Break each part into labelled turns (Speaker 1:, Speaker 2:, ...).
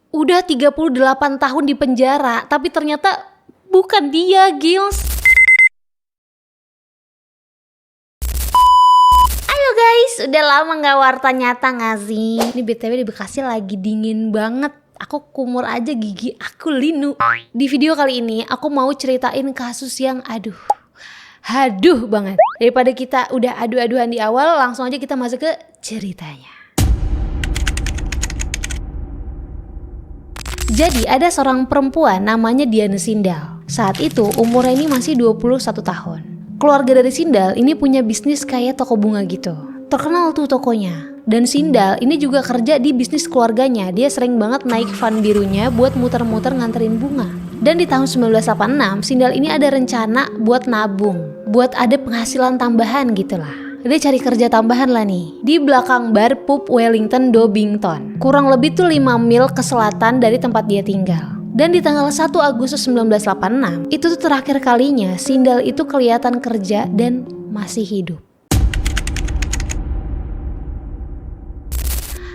Speaker 1: Udah 38 tahun di penjara, tapi ternyata bukan dia, Gils. Halo guys, udah lama gak warta nyata gak sih? Ini BTW di Bekasi lagi dingin banget. Aku kumur aja gigi aku linu. Di video kali ini aku mau ceritain kasus yang haduh banget. Daripada kita udah adu-aduan di awal, langsung aja kita masuk ke ceritanya. Jadi ada seorang perempuan namanya Diana Sindal. Saat itu umurnya ini masih 21 tahun. Keluarga dari Sindal ini punya bisnis kayak toko bunga gitu. Terkenal tuh tokonya. Dan Sindal ini juga kerja di bisnis keluarganya. Dia sering banget naik van birunya buat muter-muter nganterin bunga. Dan di tahun 1986 Sindal ini ada rencana buat nabung, buat ada penghasilan tambahan gitu lah. Dia cari kerja tambahan lah nih di belakang bar pub Wellington Dobington. Kurang lebih tuh 5 mil ke selatan dari tempat dia tinggal. Dan di tanggal 1 Agustus 1986 itu tuh terakhir kalinya Sindal itu kelihatan kerja dan masih hidup.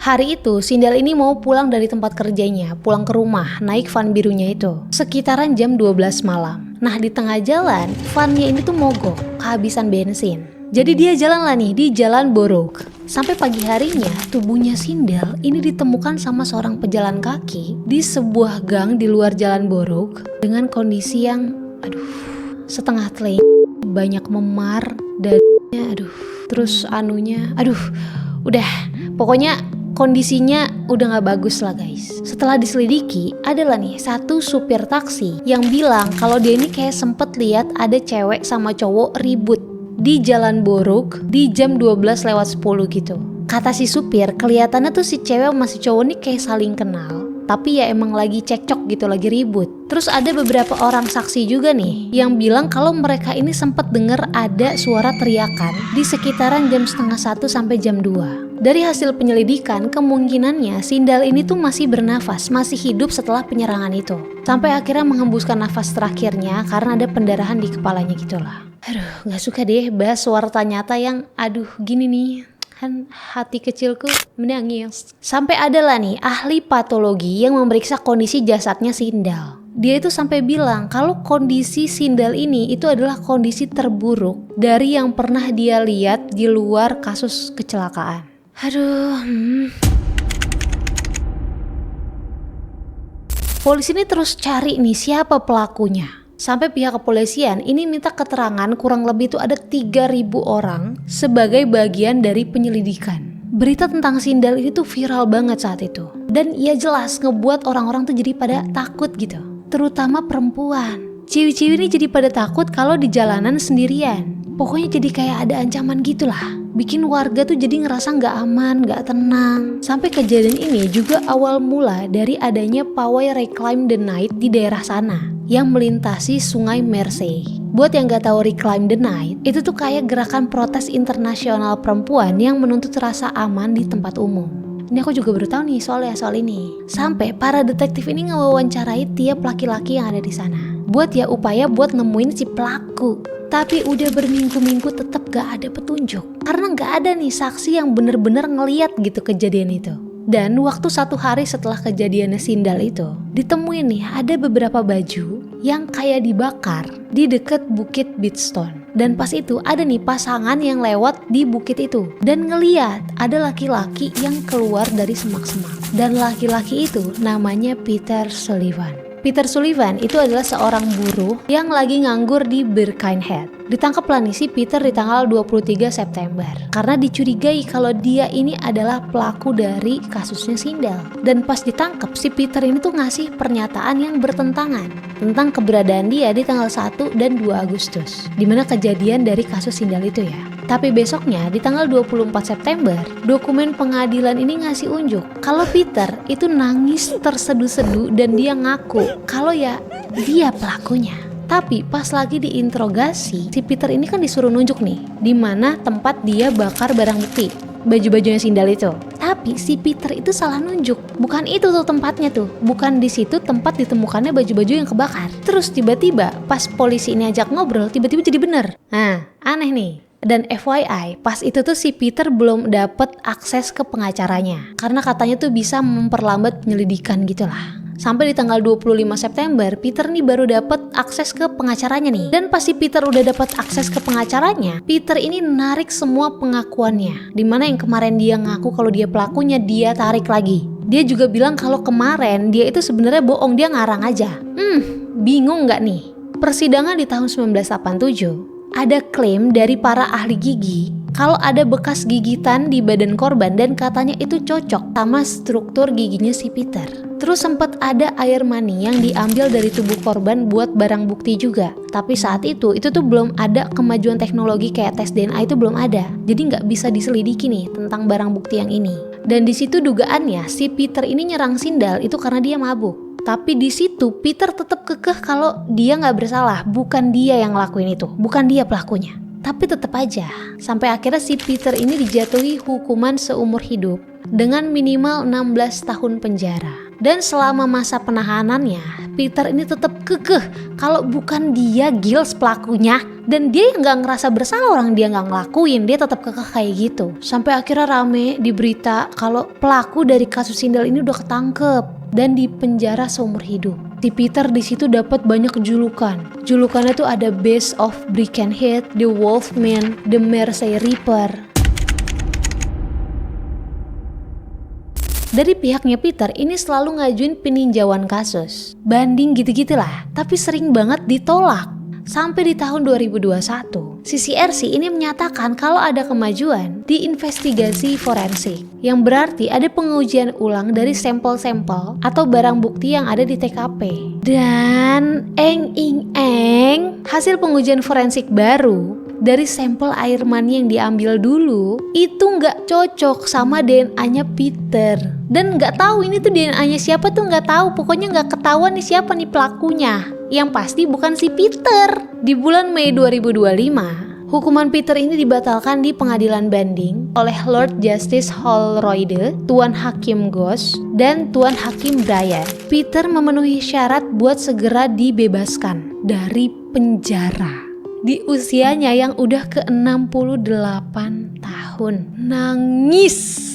Speaker 1: Hari itu Sindal ini mau pulang dari tempat kerjanya, pulang ke rumah naik van birunya itu sekitaran jam 12 malam. Nah di tengah jalan vannya ini tuh mogok, kehabisan bensin. Jadi dia jalan lah nih di Jalan Borok. Sampai pagi harinya tubuhnya Sindal ini ditemukan sama seorang pejalan kaki di sebuah gang di luar Jalan Borok dengan kondisi yang setengah teling, banyak memar, dadanya terus udah pokoknya kondisinya udah gak bagus lah guys. Setelah diselidiki, adalah nih satu supir taksi yang bilang kalau dia ini kayak sempet lihat ada cewek sama cowok ribut di Jalan Borok di jam 12:10 gitu. Kata si supir, kelihatannya tuh si cewek sama si cowok nih kayak saling kenal, tapi ya emang lagi cekcok gitu, lagi ribut. Terus ada beberapa orang saksi juga nih yang bilang kalau mereka ini sempat dengar ada suara teriakan di sekitaran jam 12:30 sampai jam 2. Dari hasil penyelidikan, kemungkinannya Sindal ini tuh masih bernafas, masih hidup setelah penyerangan itu. Sampai akhirnya menghembuskan nafas terakhirnya karena ada pendarahan di kepalanya gitulah. Gak suka deh bahas warta nyata yang gini nih. Kan hati kecilku menangis. Sampai ada lah nih ahli patologi yang memeriksa kondisi jasadnya Sindal. Dia itu sampai bilang kalau kondisi Sindal ini itu adalah kondisi terburuk dari yang pernah dia lihat di luar kasus kecelakaan. Polisi ini terus cari nih siapa pelakunya. Sampai pihak kepolisian ini minta keterangan kurang lebih tuh ada 3.000 orang sebagai bagian dari penyelidikan. Berita tentang Sindal ini tuh viral banget saat itu. Dan ya jelas ngebuat orang-orang tuh jadi pada takut gitu. Terutama perempuan. Cewek-cewek ini jadi pada takut kalau di jalanan sendirian. Pokoknya jadi kayak ada ancaman gitulah. Bikin warga tuh jadi ngerasa gak aman, gak tenang. Sampai kejadian ini juga awal mula dari adanya pawai Reclaim the Night di daerah sana yang melintasi sungai Mersey. Buat yang gak tahu Reclaim the Night, itu tuh kayak gerakan protes internasional perempuan yang menuntut rasa aman di tempat umum. Ini aku juga baru tahu nih soal ini. Sampai para detektif ini ngewawancarai tiap laki-laki yang ada di sana. Buat ya upaya buat nemuin si pelaku. Tapi udah berminggu-minggu tetap gak ada petunjuk. Karena gak ada nih saksi yang bener-bener ngeliat gitu kejadian itu. Dan waktu 1 hari setelah kejadiannya Sindal itu, ditemuin nih ada beberapa baju yang kayak dibakar di deket Bukit Bidstone. Dan pas itu ada nih pasangan yang lewat di bukit itu dan ngeliat ada laki-laki yang keluar dari semak-semak. Dan laki-laki itu namanya Peter Sullivan. Peter Sullivan itu adalah seorang buruh yang lagi nganggur di Birkenhead. Ditangkaplah nih si Peter di tanggal 23 September karena dicurigai kalau dia ini adalah pelaku dari kasusnya Sindal. Dan pas ditangkap si Peter ini tuh ngasih pernyataan yang bertentangan tentang keberadaan dia di tanggal 1 dan 2 Agustus, dimana kejadian dari kasus Sindal itu ya. Tapi besoknya di tanggal 24 September, dokumen pengadilan ini ngasih unjuk kalau Peter itu nangis terseduh-seduh dan dia ngaku kalau ya dia pelakunya. Tapi pas lagi diinterogasi, si Peter ini kan disuruh nunjuk nih di mana tempat dia bakar barang bukti, baju-bajunya Sindal itu. Tapi si Peter itu salah nunjuk. Bukan itu tuh tempatnya tuh. Bukan di situ tempat ditemukannya baju-baju yang kebakar. Terus tiba-tiba pas polisi ini ajak ngobrol, tiba-tiba jadi bener. Nah, aneh nih. Dan FYI, pas itu tuh si Peter belum dapet akses ke pengacaranya. Karena katanya tuh bisa memperlambat penyelidikan gitu lah. Sampai di tanggal 25 September, Peter nih baru dapet akses ke pengacaranya nih. Dan pas si Peter udah dapet akses ke pengacaranya, Peter ini narik semua pengakuannya. Dimana yang kemarin dia ngaku kalau dia pelakunya, dia tarik lagi. Dia juga bilang kalau kemarin dia itu sebenarnya bohong, dia ngarang aja. Bingung nggak nih? Persidangan di tahun 1987, ada klaim dari para ahli gigi kalau ada bekas gigitan di badan korban dan katanya itu cocok sama struktur giginya si Peter. Terus sempat ada air mani yang diambil dari tubuh korban buat barang bukti juga. Tapi saat itu tuh belum ada kemajuan teknologi kayak tes DNA, itu belum ada. Jadi nggak bisa diselidiki nih tentang barang bukti yang ini. Dan di situ dugaannya si Peter ini nyerang Sindal itu karena dia mabuk. Tapi di situ Peter tetap kekeh kalau dia nggak bersalah, bukan dia yang ngelakuin itu, bukan dia pelakunya. Tapi tetap aja, sampai akhirnya si Peter ini dijatuhi hukuman seumur hidup dengan minimal 16 tahun penjara. Dan selama masa penahanannya, Peter ini tetap kekeh kalau bukan dia Giles pelakunya. Dan dia yang gak ngerasa bersalah, orang dia gak ngelakuin, dia tetap kekeh kayak gitu. Sampai akhirnya rame di berita kalau pelaku dari kasus Sindal ini udah ketangkep dan dipenjara seumur hidup. Si Peter di situ dapat banyak julukan. Julukannya tuh ada Beast of Birkenhead, The Wolfman, The Mersey Reaper. Dari pihaknya Peter ini selalu ngajuin peninjauan kasus, banding gitu-gitulah, tapi sering banget ditolak. Sampai di tahun 2021, CCRC ini menyatakan kalau ada kemajuan di investigasi forensik, yang berarti ada pengujian ulang dari sampel-sampel atau barang bukti yang ada di TKP. Dan hasil pengujian forensik baru dari sampel air mani yang diambil dulu itu nggak cocok sama DNA-nya Peter. Dan nggak tahu ini tuh DNA-nya siapa tuh nggak tahu, pokoknya nggak ketahuan nih siapa nih pelakunya. Yang pasti bukan si Peter. Di bulan Mei 2025, hukuman Peter ini dibatalkan di pengadilan banding oleh Lord Justice Holroyd, Tuan Hakim Goss, dan Tuan Hakim Brian. Peter memenuhi syarat buat segera dibebaskan dari penjara di usianya yang udah ke-68 tahun. Nangis.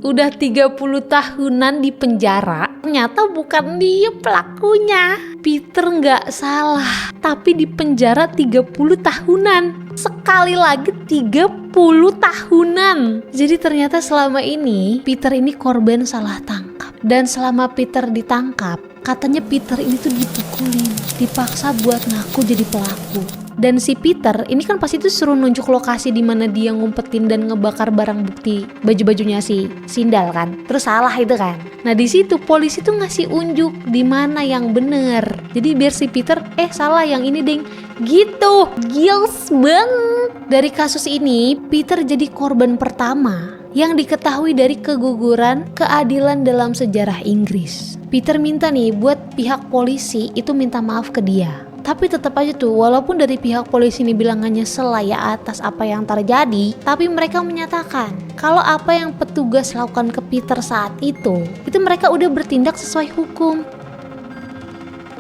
Speaker 1: Udah 30 tahunan di penjara, ternyata bukan dia pelakunya. Peter nggak salah, tapi di penjara 30 tahunan. Sekali lagi 30 tahunan. Jadi ternyata selama ini Peter ini korban salah tangkap. Dan selama Peter ditangkap, katanya Peter ini tuh dipukulin, dipaksa buat ngaku jadi pelaku. Dan si Peter ini kan pasti tuh suruh nunjuk lokasi di mana dia ngumpetin dan ngebakar barang bukti baju-bajunya si Sindal kan. Terus salah itu kan. Nah di situ polisi tuh ngasih unjuk di mana yang bener. Jadi biar si Peter salah yang ini deng. Gitu. Giles banget. Dari kasus ini Peter jadi korban pertama yang diketahui dari keguguran keadilan dalam sejarah Inggris. Peter minta nih buat pihak polisi itu minta maaf ke dia. Tapi tetap aja tuh, walaupun dari pihak polisi ini bilang nyesel lah ya atas apa yang terjadi, tapi mereka menyatakan kalau apa yang petugas lakukan ke Peter saat itu mereka udah bertindak sesuai hukum.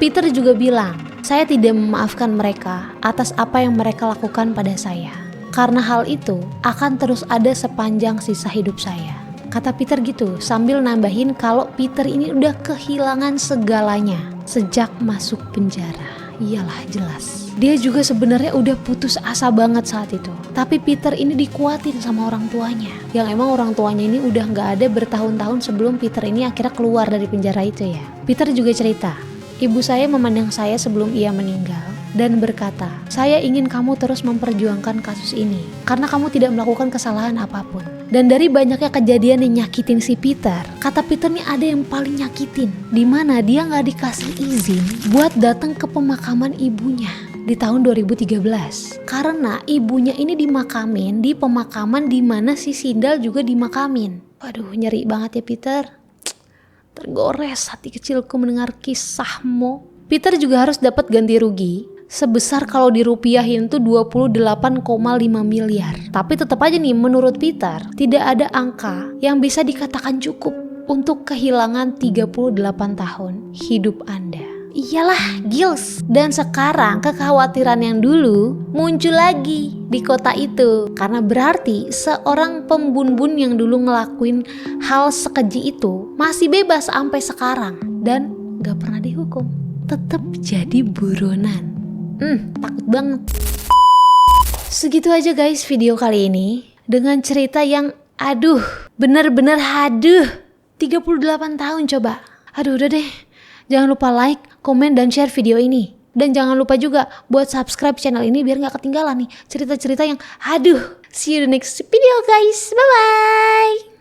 Speaker 1: Peter juga bilang, saya tidak memaafkan mereka atas apa yang mereka lakukan pada saya. Karena hal itu akan terus ada sepanjang sisa hidup saya. Kata Peter gitu, sambil nambahin kalau Peter ini udah kehilangan segalanya sejak masuk penjara. Iyalah jelas. Dia juga sebenarnya udah putus asa banget saat itu. Tapi Peter ini dikuatin sama orang tuanya. Yang emang orang tuanya ini udah gak ada bertahun-tahun sebelum Peter ini akhirnya keluar dari penjara itu ya. Peter juga cerita, ibu saya memandang saya sebelum ia meninggal dan berkata, saya ingin kamu terus memperjuangkan kasus ini karena kamu tidak melakukan kesalahan apapun. Dan dari banyaknya kejadian yang nyakitin si Peter, kata Peter nih ada yang paling nyakitin, dimana dia gak dikasih izin buat datang ke pemakaman ibunya di tahun 2013 karena ibunya ini dimakamin di pemakaman dimana si Sindal juga dimakamin. Waduh, nyeri banget ya Peter. Tergores hati kecilku mendengar kisahmu. Peter juga harus dapat ganti rugi sebesar kalau dirupiahin tuh 28,5 miliar. Tapi tetap aja nih menurut Peter tidak ada angka yang bisa dikatakan cukup untuk kehilangan 38 tahun hidup Anda. Iyalah, Gils. Dan sekarang kekhawatiran yang dulu muncul lagi di kota itu. Karena berarti seorang pembunuh yang dulu ngelakuin hal sekeji itu masih bebas sampai sekarang. Dan gak pernah dihukum. Tetap jadi buronan. Takut banget. Segitu aja guys video kali ini. Dengan cerita yang bener-bener 38 tahun coba. Udah deh. Jangan lupa like, komen, dan share video ini. Dan jangan lupa juga buat subscribe channel ini biar gak ketinggalan nih cerita-cerita yang see you the next video guys. Bye-bye.